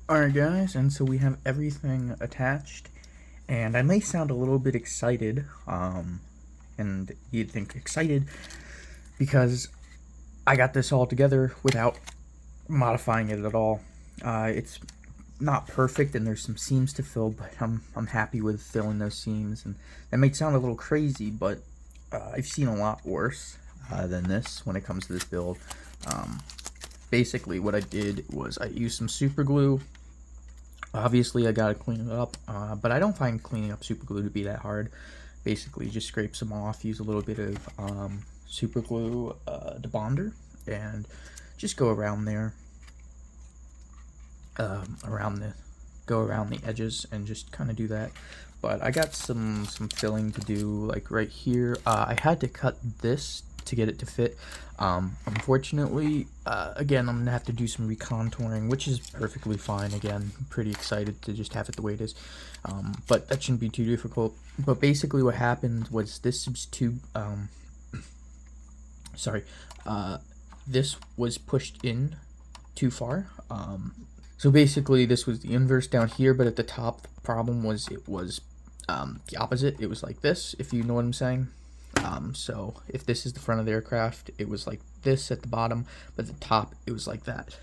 Alright guys, and so we have everything attached, and I may sound a little bit excited, and you'd think excited because I got this all together without modifying it at all. It's not perfect and there's some seams to fill, but I'm happy with filling those seams, and that may sound a little crazy, but I've seen a lot worse than this when it comes to this build. Basically what I did was I used some super glue. Obviously I gotta clean it up, but I don't find cleaning up super glue to be that hard. Basically just scrape some off, use a little bit of super glue debonder, and just go around there, go around the edges and just kind of do that. But I got some filling to do, like right here. I had to cut this to get it to fit. Unfortunately, again, I'm gonna have to do some recontouring, which is perfectly fine. Again, I'm pretty excited to just have it the way it is, but that shouldn't be too difficult. But basically what happened was this was too this was pushed in too far. So basically this was the inverse down here, but at the top the problem was it was the opposite. It was like this, if you know what I'm saying. So if this is the front of the aircraft, it was like this at the bottom, but at the top it was like that.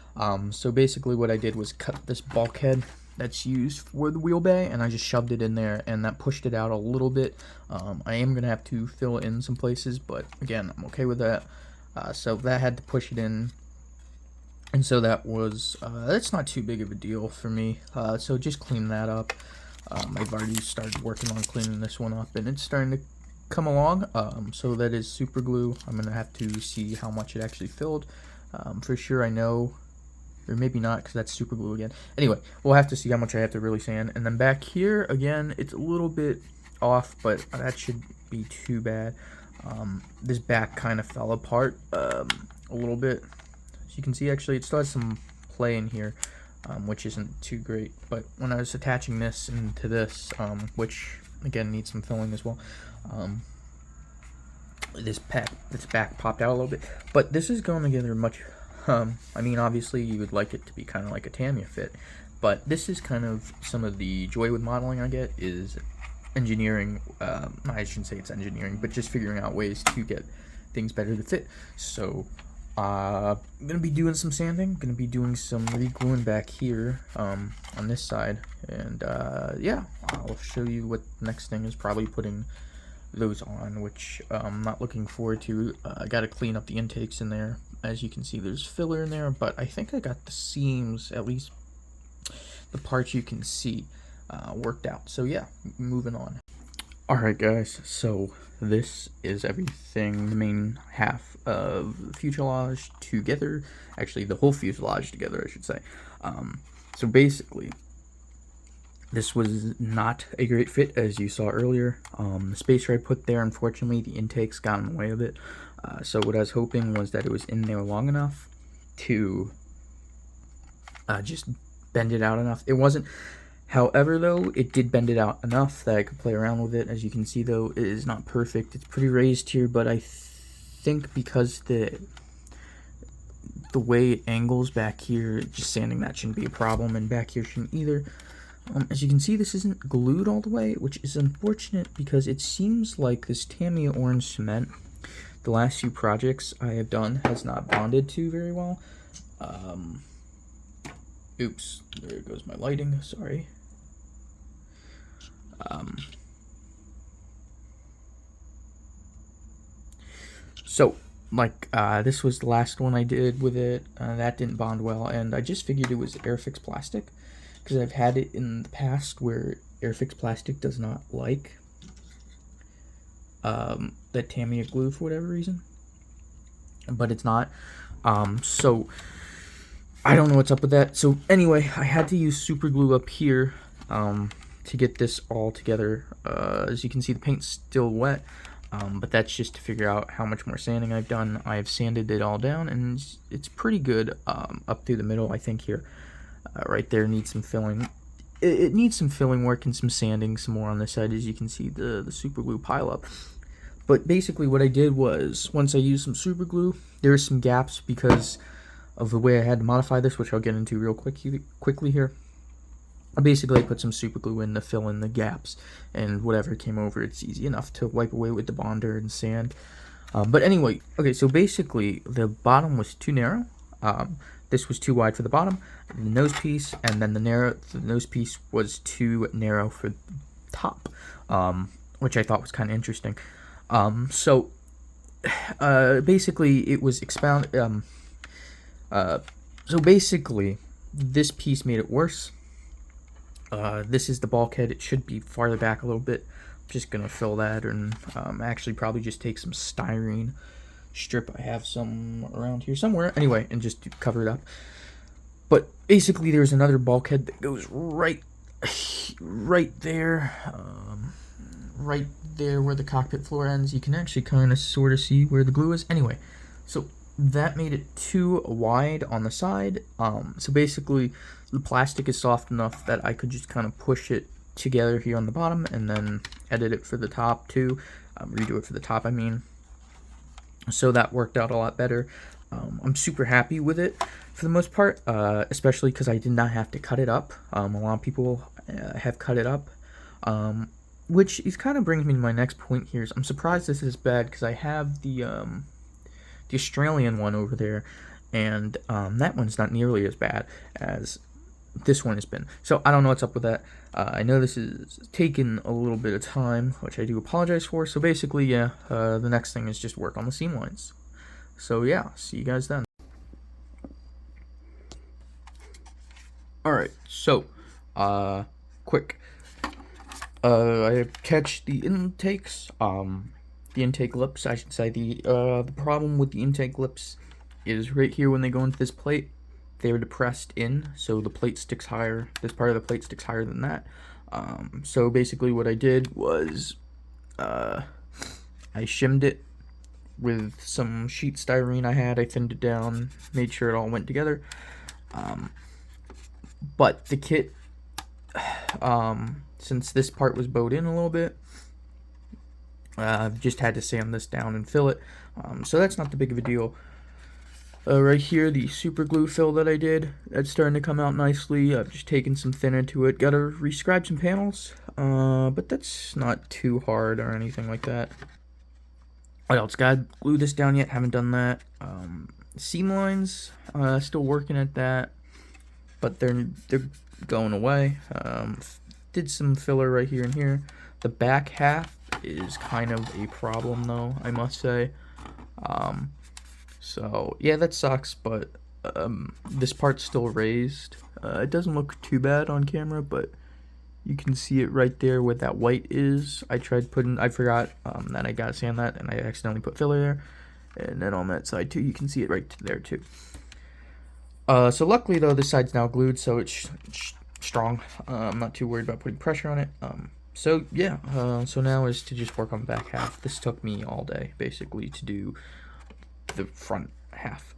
So basically what I did was cut this bulkhead that's used for the wheel bay, and I just shoved it in there, and that pushed it out a little bit. I am gonna have to fill in some places, but again, I'm okay with that. So that had to push it in, and so that was that's not too big of a deal for me. So just clean that up. I've already started working on cleaning this one up, and it's starting to come along. So that is super glue. I'm gonna have to see how much it actually filled. For sure I know, or maybe not, because that's super glue again. Anyway, we'll have to see how much I have to really sand. And then back here again, it's a little bit off, but that should be too bad. This back kind of fell apart a little bit. As you can see, actually it still has some play in here, which isn't too great. But when I was attaching this into this, which again needs some filling as well, this back popped out a little bit. But this is going together much. I mean, obviously you would like it to be kind of like a Tamiya fit, but this is kind of some of the joy with modeling I get is engineering. I shouldn't say it's engineering, but just figuring out ways to get things better to fit. So I'm gonna be doing some sanding, gonna be doing some re-gluing back here on this side, and yeah, I'll show you what the next thing is. Probably putting those on, which I'm not looking forward to. I gotta clean up the intakes in there. As you can see, there's filler in there, but I think I got the seams, at least the parts you can see, worked out. So yeah, moving on. Alright guys, so this is everything, the main half of the fuselage together. Actually, the whole fuselage together, I should say. So basically, this was not a great fit, as you saw earlier. The spacer I put there, unfortunately, the intakes got in the way of it. So what I was hoping was that it was in there long enough to just bend it out enough. It wasn't. However, though, it did bend it out enough that I could play around with it. As you can see, though, it is not perfect. It's pretty raised here, but I think because the way it angles back here, just sanding that shouldn't be a problem, and back here shouldn't either. As you can see, this isn't glued all the way, which is unfortunate because it seems like this Tamiya orange cement, the last few projects I have done, has not bonded to very well. Oops, there goes my lighting, sorry. So, like, this was the last one I did with it. That didn't bond well, and I just figured it was Airfix plastic, because I've had it in the past where Airfix plastic does not like that Tamiya glue for whatever reason, but it's not. So I don't know what's up with that. So anyway, I had to use super glue up here to get this all together. As you can see, the paint's still wet, but that's just to figure out how much more sanding I've done. I've sanded it all down, and it's pretty good up through the middle, I think, here. Right there needs some filling. It needs some filling work and some sanding some more on this side. As you can see, the super glue pile up. But basically what I did was, once I used some super glue, there were some gaps because of the way I had to modify this, which I'll get into real quickly here. Basically, I put some super glue in to fill in the gaps, and whatever came over, it's easy enough to wipe away with the bonder and sand. But anyway, okay, so basically, the bottom was too narrow. This was too wide for the bottom, the nose piece, and then the nose piece was too narrow for the top, which I thought was kind of interesting. So basically, it was so basically, this piece made it worse. This is the bulkhead. It should be farther back a little bit. I'm just gonna fill that, and actually probably just take some styrene strip. I have some around here somewhere. Anyway, and just cover it up. But basically, there's another bulkhead that goes right there, right there where the cockpit floor ends. You can actually kind of sort of see where the glue is. Anyway, so that made it too wide on the side. So basically, the plastic is soft enough that I could just kind of push it together here on the bottom and then edit it for the top too. Redo it for the top, I mean. So that worked out a lot better. I'm super happy with it for the most part, especially because I did not have to cut it up. A lot of people have cut it up, which is kind of brings me to my next point here. I'm surprised this is bad because I have the Australian one over there, and that one's not nearly as bad as this one has been. So I don't know what's up with that. I know this is taking a little bit of time, which I do apologize for. So basically, yeah, the next thing is just work on the seam lines. So yeah, see you guys then. Alright, so quick. I catch the intakes, the intake lips, I should say. The problem with the intake lips is right here when they go into this plate. They're depressed in, so the plate sticks higher. This part of the plate sticks higher than that. So basically what I did was I shimmed it with some sheet styrene I had. I thinned it down, made sure it all went together. But the kit, since this part was bowed in a little bit, I've just had to sand this down and fill it. So that's not the big of a deal. Right here, the super glue fill that I did, that's starting to come out nicely. I've just taken some thinner to it. Gotta rescribe some panels, but that's not too hard or anything like that. What else? Gotta glue this down yet, haven't done that. Seam lines, still working at that, but they're going away. Did some filler right here and here. The back half is kind of a problem though, I must say. So yeah, that sucks, but this part's still raised. It doesn't look too bad on camera, but you can see it right there where that white is. I forgot that I gotta sand that, and I accidentally put filler there. And then on that side too, you can see it right there too. So luckily though, this side's now glued, so it's strong. I'm not too worried about putting pressure on it. So yeah, so now is to just work on the back half. This took me all day basically to do the front half.